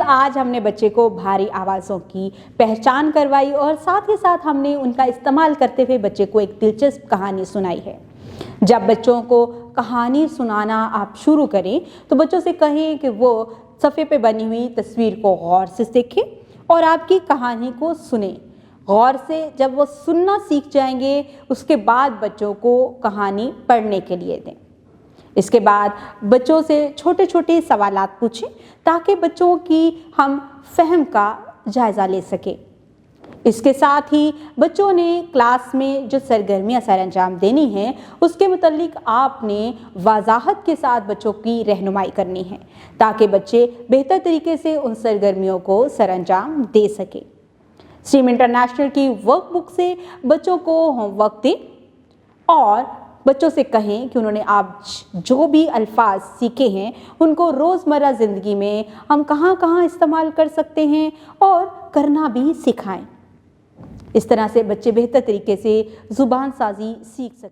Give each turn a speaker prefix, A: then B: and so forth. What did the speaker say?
A: आज हमने बच्चे को भारी आवाज़ों की पहचान करवाई और साथ ही साथ हमने उनका इस्तेमाल करते हुए बच्चे को एक दिलचस्प कहानी सुनाई है। जब बच्चों को कहानी सुनाना आप शुरू करें तो बच्चों से कहें कि वो सफ़े पे बनी हुई तस्वीर को गौर से देखें और आपकी कहानी को सुनें। गौर से जब वो सुनना सीख जाएंगे उसके बाद बच्चों को कहानी पढ़ने के लिए दें। इसके बाद बच्चों से छोटे छोटे सवालात पूछें ताकि बच्चों की हम फहम का जायज़ा ले सकें। इसके साथ ही बच्चों ने क्लास में जो सरगर्मियां सर अंजाम देनी हैं उसके मुतालिक आपने वजाहत के साथ बच्चों की रहनुमाई करनी है ताकि बच्चे बेहतर तरीके से उन सरगर्मियों को सर अंजाम दे सकें। स्ट्रीम इंटरनेशनल की वर्कबुक से बच्चों को होमवर्क दें और बच्चों से कहें कि उन्होंने आज जो भी अल्फाज सीखे हैं उनको रोज़मर्रा ज़िंदगी में हम कहाँ कहाँ इस्तेमाल कर सकते हैं और करना भी सिखाएं। इस तरह से बच्चे बेहतर तरीके से ज़ुबान साजी सीख सकें।